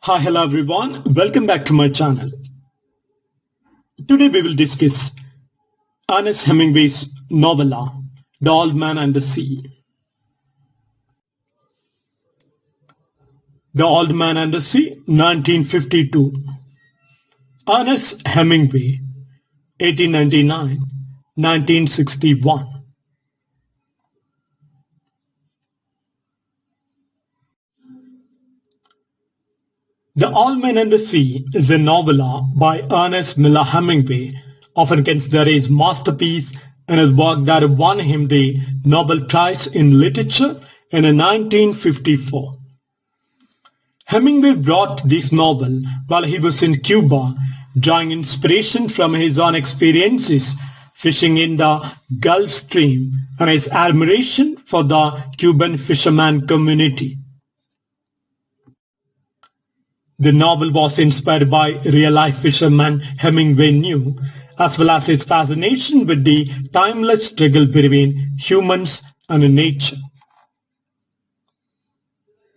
Hi, hello everyone. Welcome back to my channel. Today we will discuss Ernest Hemingway's novella, The Old Man and the Sea. The Old Man and the Sea, 1952. Ernest Hemingway, 1899-1961. The Old Man and the Sea is a novella by Ernest Miller Hemingway, often considered his masterpiece and a work that won him the Nobel Prize in Literature in 1954. Hemingway wrote this novel while he was in Cuba, drawing inspiration from his own experiences fishing in the Gulf Stream and his admiration for the Cuban fisherman community. The novel was inspired by real-life fishermen Hemingway knew, as well as his fascination with the timeless struggle between humans and nature.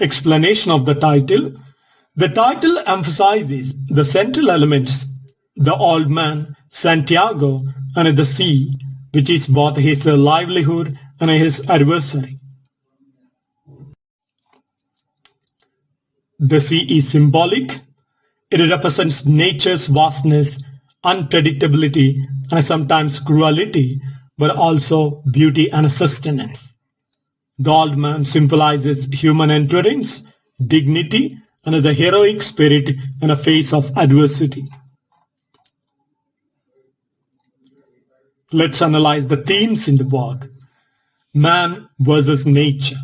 Explanation of the title. The title emphasizes the central elements, the old man, Santiago, and the sea, which is both his livelihood and his adversary. The sea is symbolic. It represents nature's vastness, unpredictability, and sometimes cruelty, but also beauty and sustenance. The old man symbolizes human endurance, dignity, and the heroic spirit in the face of adversity. Let's analyze the themes in the work. Man versus nature.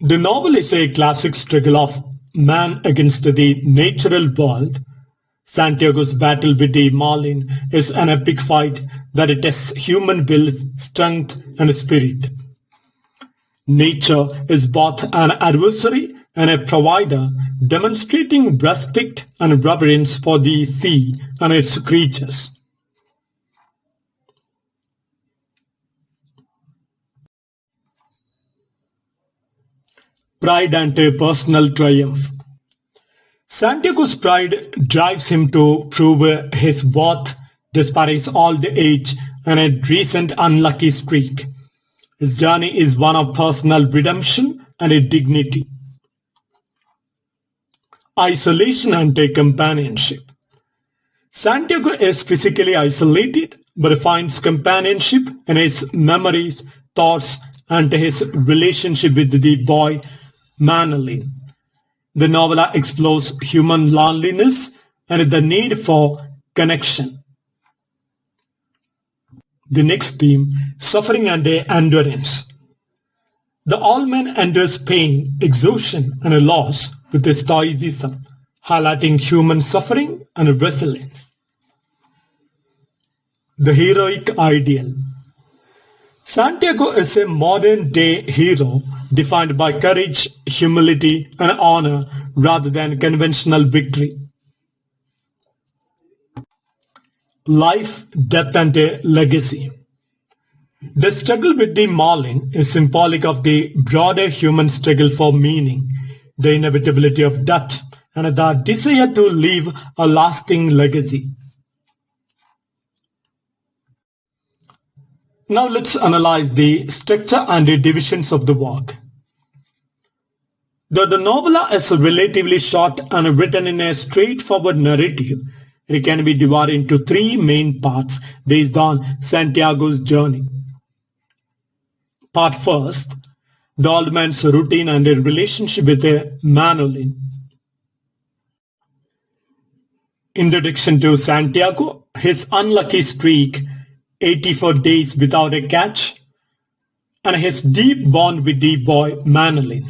The novel is a classic struggle of man against the natural world. Santiago's battle with the marlin is an epic fight that tests human will, strength, and spirit. Nature is both an adversary and a provider, demonstrating respect and reverence for the sea and its creatures. Pride and a personal triumph. Santiago's pride drives him to prove his worth despite his old age and a recent unlucky streak. His journey is one of personal redemption and a dignity. Isolation and a companionship. Santiago is physically isolated but finds companionship in his memories, thoughts, and his relationship with the boy Manolin. The novella explores human loneliness and the need for connection. The next theme, suffering and endurance. The old man endures pain, exhaustion, and loss with stoicism, highlighting human suffering and resilience. The heroic ideal. Santiago is a modern-day hero defined by courage, humility, and honor rather than conventional victory. Life, death, and a legacy. The struggle with the marlin is symbolic of the broader human struggle for meaning, the inevitability of death, and the desire to leave a lasting legacy. Now let's analyze the structure and the divisions of the work. Though the novella is relatively short and written in a straightforward narrative, it can be divided into three main parts based on Santiago's journey. Part first, the old man's routine and a relationship with a Manolin. Introduction to Santiago, his unlucky streak, 84 days without a catch, and his deep bond with the boy Manolin.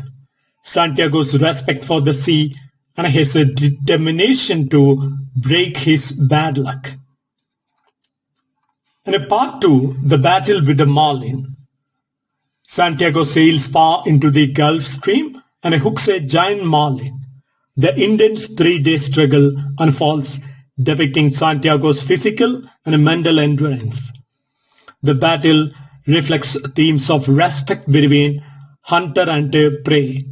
Santiago's respect for the sea and his determination to break his bad luck. In part 2, the battle with the marlin. Santiago sails far into the Gulf Stream and hooks a giant marlin. The intense 3-day struggle unfolds, depicting Santiago's physical and mental endurance. The battle reflects themes of respect between hunter and prey,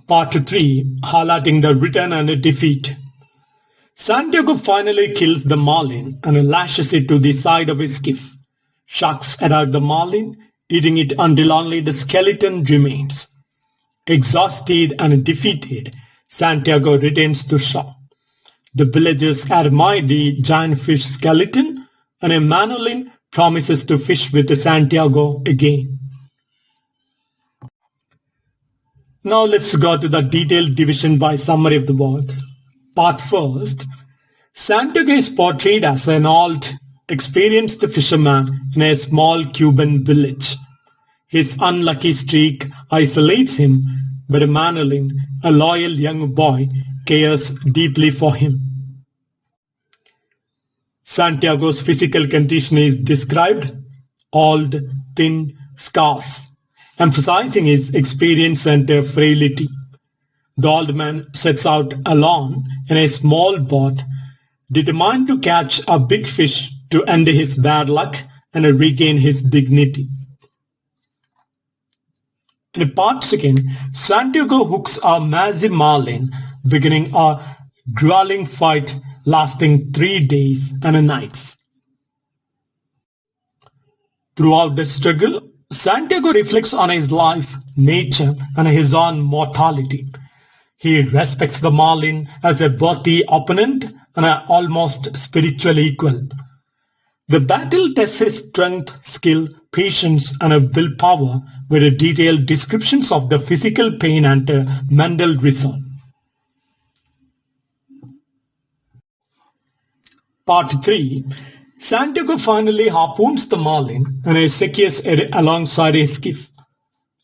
Part 3, highlighting the return and defeat. Santiago finally kills the marlin and lashes it to the side of his skiff. Sharks attack the marlin, eating it until only the skeleton remains. Exhausted and defeated, Santiago returns to shore. The villagers admire the giant fish skeleton, and Emmanuel promises to fish with Santiago again. Now let's go to the detailed division by summary of the work. Part first, Santiago is portrayed as an old, experienced fisherman in a small Cuban village. His unlucky streak isolates him, but Emmanuel, a loyal young boy, cares deeply for him. Santiago's physical condition is described: old, thin, scarce, emphasizing his experience and frailty. The old man sets out alone in a small boat, determined to catch a big fish to end his bad luck and regain his dignity. In part second, Santiago hooks a massive marlin, beginning a grueling fight lasting 3 days and nights. Throughout the struggle, Santiago reflects on his life, nature, and his own mortality. He respects the marlin as a worthy opponent and an almost spiritual equal. The battle tests his strength, skill, patience, and willpower with detailed descriptions of the physical pain and mental resolve. Part 3. Santiago finally harpoons the marlin and secures it alongside his skiff.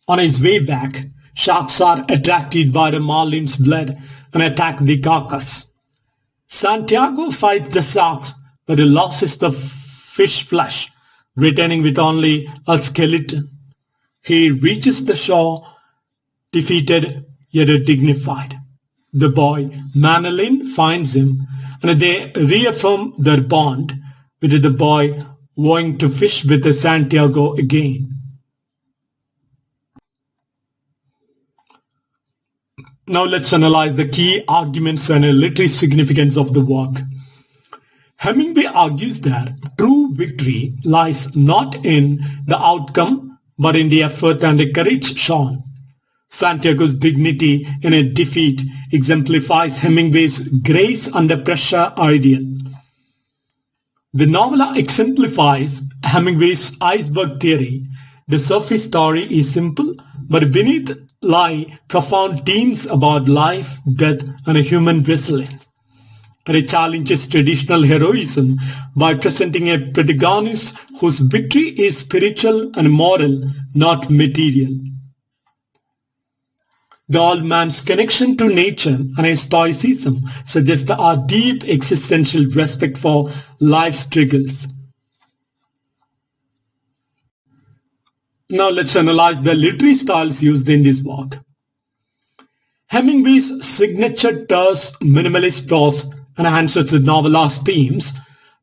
On his way back, sharks are attracted by the marlin's blood and attack the carcass. Santiago fights the sharks, but he loses the fish flesh, returning with only a skeleton. He reaches the shore, defeated yet dignified. The boy, Manolin, finds him, and they reaffirm their bond, with the boy vowing to fish with Santiago again. Now let's analyze the key arguments and literary significance of the work. Hemingway argues that true victory lies not in the outcome, but in the effort and the courage shown. Santiago's dignity in a defeat exemplifies Hemingway's grace under pressure ideal. The novella exemplifies Hemingway's iceberg theory. The surface story is simple, but beneath lie profound themes about life, death, and human resilience. And it challenges traditional heroism by presenting a protagonist whose victory is spiritual and moral, not material. The old man's connection to nature and his stoicism suggest a deep existential respect for life's struggles. Now let's analyze the literary styles used in this work. Hemingway's signature terse, minimalist prose enhances the novela's themes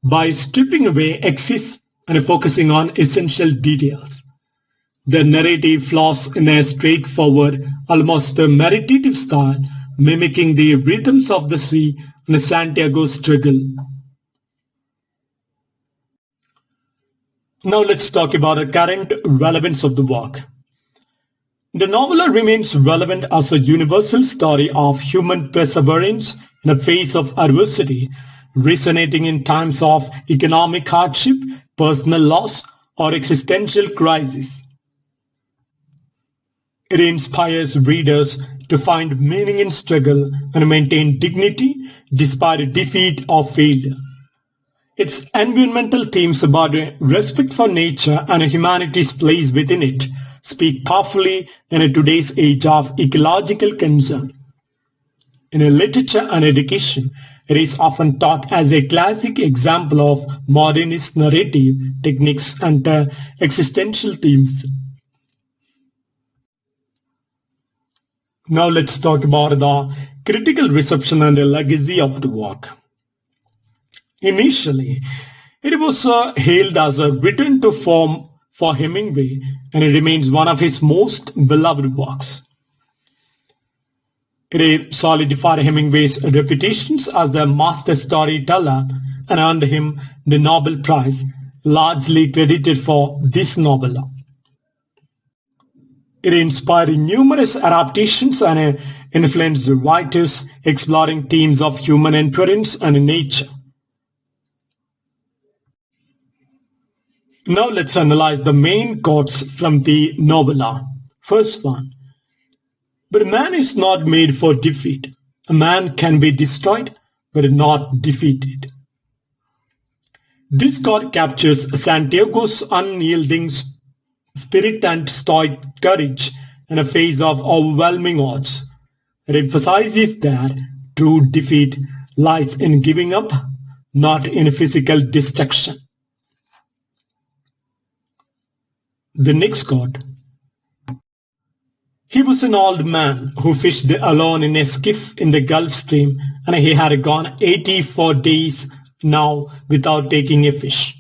by stripping away excess and focusing on essential details. The narrative flows in a straightforward, almost meditative style, mimicking the rhythms of the sea and Santiago's struggle. Now let's talk about the current relevance of the work. The novel remains relevant as a universal story of human perseverance in the face of adversity, resonating in times of economic hardship, personal loss, or existential crisis. It inspires readers to find meaning in struggle and maintain dignity despite defeat or failure. Its environmental themes about respect for nature and humanity's place within it speak powerfully in today's age of ecological concern. In literature and education, it is often taught as a classic example of modernist narrative techniques and existential themes. Now let's talk about the critical reception and the legacy of the work. Initially, it was hailed as a return to form for Hemingway, and it remains one of his most beloved works. It solidified Hemingway's reputation as a master storyteller and earned him the Nobel Prize, largely credited for this novella. It inspired numerous adaptations and influenced writers exploring themes of human endurance and nature. Now let's analyze the main quotes from the novella. First one. But man is not made for defeat. A man can be destroyed, but not defeated. This quote captures Santiago's unyielding spirit and stoic courage in a face of overwhelming odds. It emphasizes that true defeat lies in giving up, not in physical destruction. The next quote. He was an old man who fished alone in a skiff in the Gulf Stream, and he had gone 84 days now without taking a fish.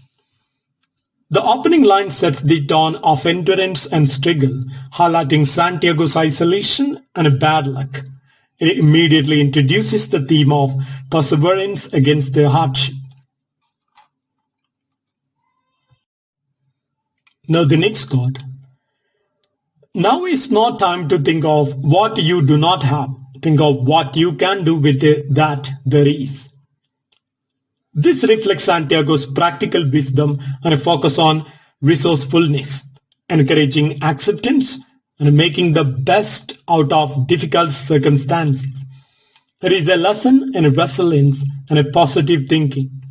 The opening line sets the tone of endurance and struggle, highlighting Santiago's isolation and bad luck. It immediately introduces the theme of perseverance against the hardship. Now the next quote. Now is not time to think of what you do not have. Think of what you can do with that there is. This reflects Santiago's practical wisdom and a focus on resourcefulness, encouraging acceptance and making the best out of difficult circumstances. It is a lesson in resilience and a positive thinking.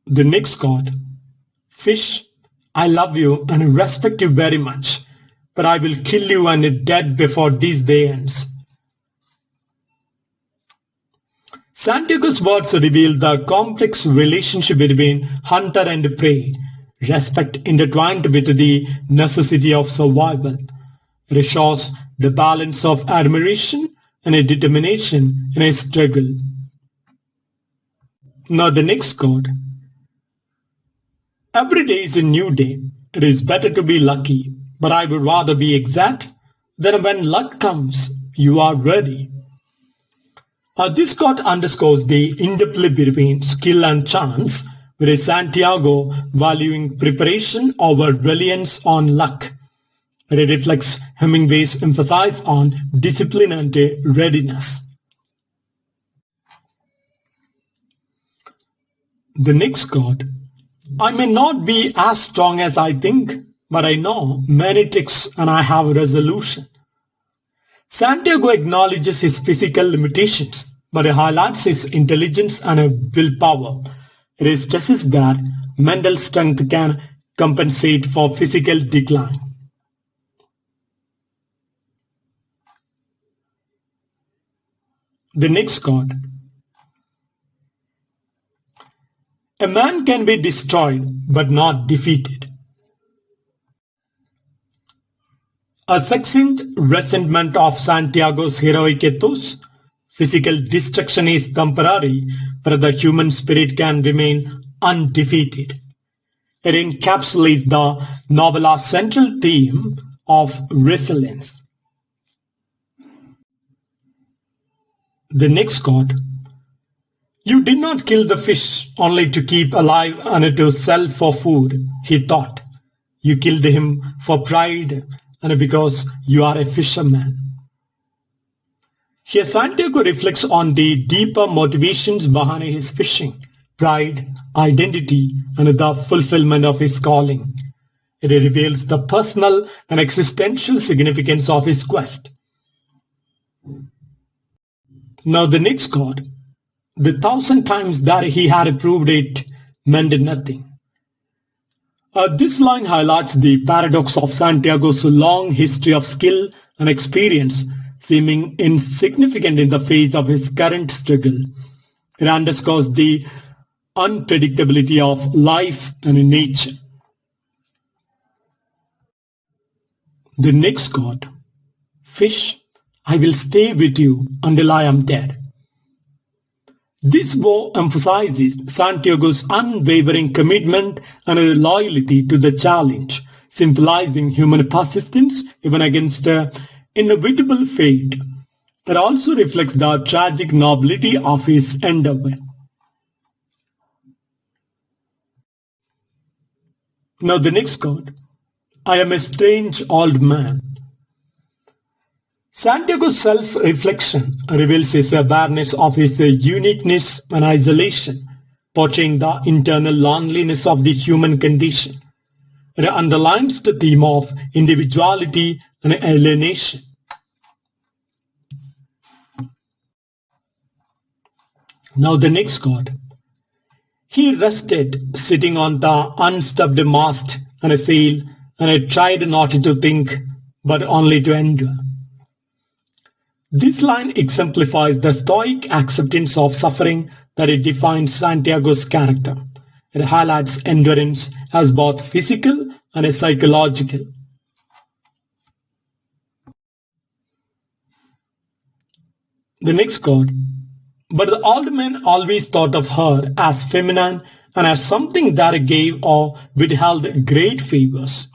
The next quote. Fish, I love you and respect you very much, but I will kill you and dead before this day ends. Santiago's words reveal the complex relationship between hunter and prey, respect intertwined with the necessity of survival. It shows the balance of admiration and a determination in a struggle. Now the next quote. Every day is a new day. It is better to be lucky, but I would rather be exact than when luck comes, you are ready. This quote underscores the interplay between skill and chance, with Santiago valuing preparation over reliance on luck. It reflects Hemingway's emphasis on discipline and readiness. The next quote. I may not be as strong as I think, but I know many tricks and I have resolution. Santiago acknowledges his physical limitations, but he highlights his intelligence and willpower. It stresses that mental strength can compensate for physical decline. The next quote. A man can be destroyed, but not defeated. A succinct resentment of Santiago's heroic ethos. Physical destruction is temporary, but the human spirit can remain undefeated. It encapsulates the novela's central theme of resilience. The next quote. You did not kill the fish only to keep alive and to sell for food, he thought. You killed him for pride and because you are a fisherman. Here Santiago reflects on the deeper motivations behind his fishing, pride, identity, and the fulfillment of his calling. It reveals the personal and existential significance of his quest. Now the next quote. The 1,000 times that he had proved it meant nothing. This line highlights the paradox of Santiago's long history of skill and experience, seeming insignificant in the face of his current struggle. It underscores the unpredictability of life and nature. The next quote. Fish, I will stay with you until I am dead. This vow emphasizes Santiago's unwavering commitment and loyalty to the challenge, symbolizing human persistence even against inevitable fate. It also reflects the tragic nobility of his endeavor. Now the next card. I am a strange old man. Santiago's self-reflection reveals his awareness of his uniqueness and isolation, portraying the internal loneliness of the human condition. It underlines the theme of individuality and alienation. Now the next card. He rested, sitting on the unstubbed mast and a sail, and I tried not to think, but only to endure. This line exemplifies the stoic acceptance of suffering that it defines Santiago's character. It highlights endurance as both physical and psychological. The next card. But the old man always thought of her as feminine and as something that gave or withheld great favors.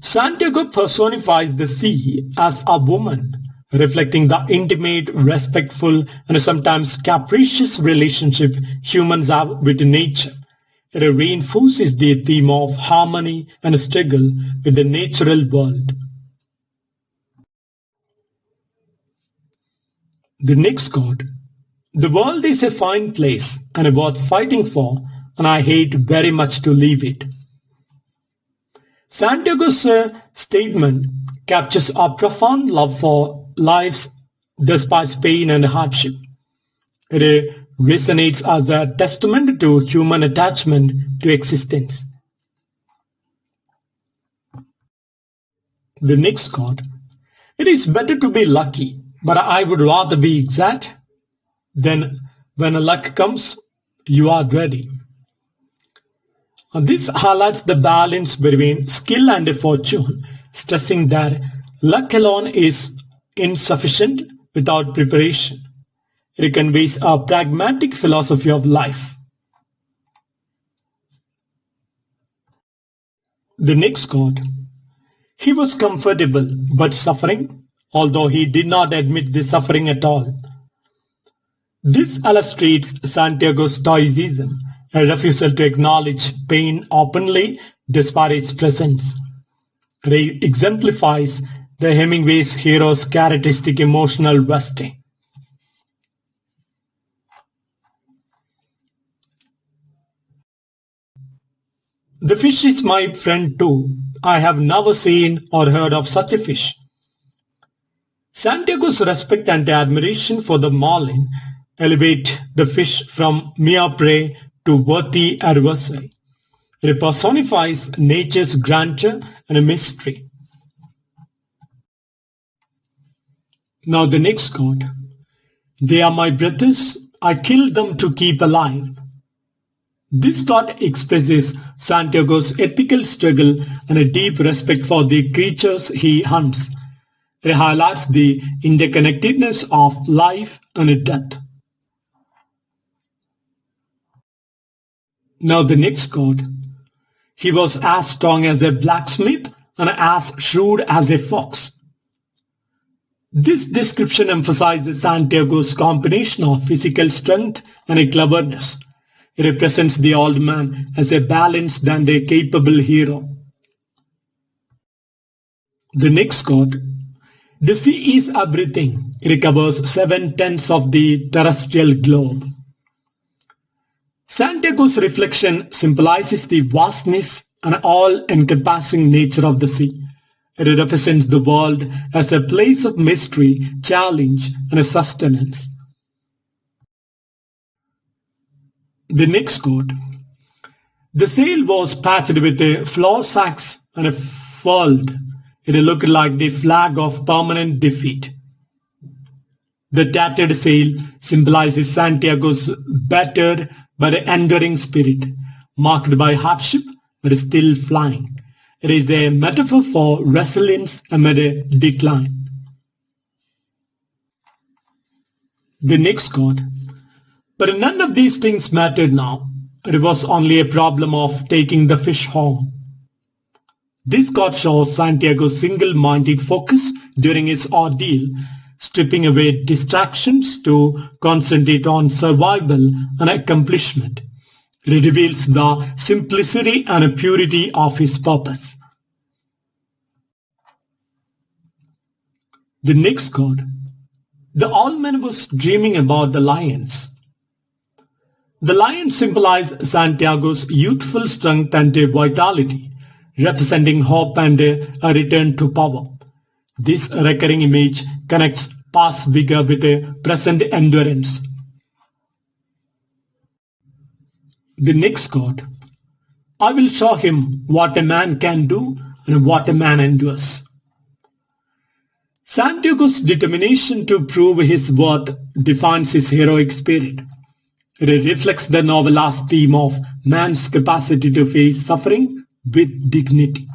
Santiago personifies the sea as a woman, reflecting the intimate, respectful, and sometimes capricious relationship humans have with nature. It reinforces the theme of harmony and struggle with the natural world. The next card. The world is a fine place and worth fighting for, and I hate very much to leave it. Santiago's statement captures a profound love for lives despite pain and hardship. It resonates as a testament to human attachment to existence. The next card. It is better to be lucky, but I would rather be exact. Then when luck comes, you are ready. This highlights the balance between skill and fortune, stressing that luck alone is insufficient without preparation. It conveys a pragmatic philosophy of life. The next card. He was comfortable but suffering, although he did not admit the suffering at all. This illustrates Santiago's stoicism, a refusal to acknowledge pain openly despite its presence. It exemplifies the Hemingway's hero's characteristic emotional resting. The fish is my friend too. I have never seen or heard of such a fish. Santiago's respect and admiration for the marlin elevate the fish from mere prey to worthy adversary. It personifies nature's grandeur and mystery. Now the next card. They are my brothers. I killed them to keep alive. This thought expresses Santiago's ethical struggle and a deep respect for the creatures he hunts. It highlights the interconnectedness of life and death. Now the next card. He was as strong as a blacksmith and as shrewd as a fox. This description emphasizes Santiago's combination of physical strength and cleverness. It represents the old man as a balanced and a capable hero. The next card. The sea is everything. It covers 7/10 of the terrestrial globe. Santiago's reflection symbolizes the vastness and all-encompassing nature of the sea. It represents the world as a place of mystery, challenge, and sustenance. The next card. The sail was patched with flour sacks and furled. It looked like the flag of permanent defeat. The tattered sail symbolizes Santiago's battered but enduring spirit, marked by hardship but still flying. It is a metaphor for resilience amid a decline. The next card. But none of these things mattered now. It was only a problem of taking the fish home. This card shows Santiago's single-minded focus during his ordeal, stripping away distractions to concentrate on survival and accomplishment. It reveals the simplicity and purity of his purpose. The next card. The old man was dreaming about the lions. The lions symbolize Santiago's youthful strength and vitality, representing hope and a return to power. This recurring image connects past vigor with a present endurance. The next card. I will show him what a man can do and what a man endures. Santiago's determination to prove his worth defines his heroic spirit. It reflects the novela's theme of man's capacity to face suffering with dignity.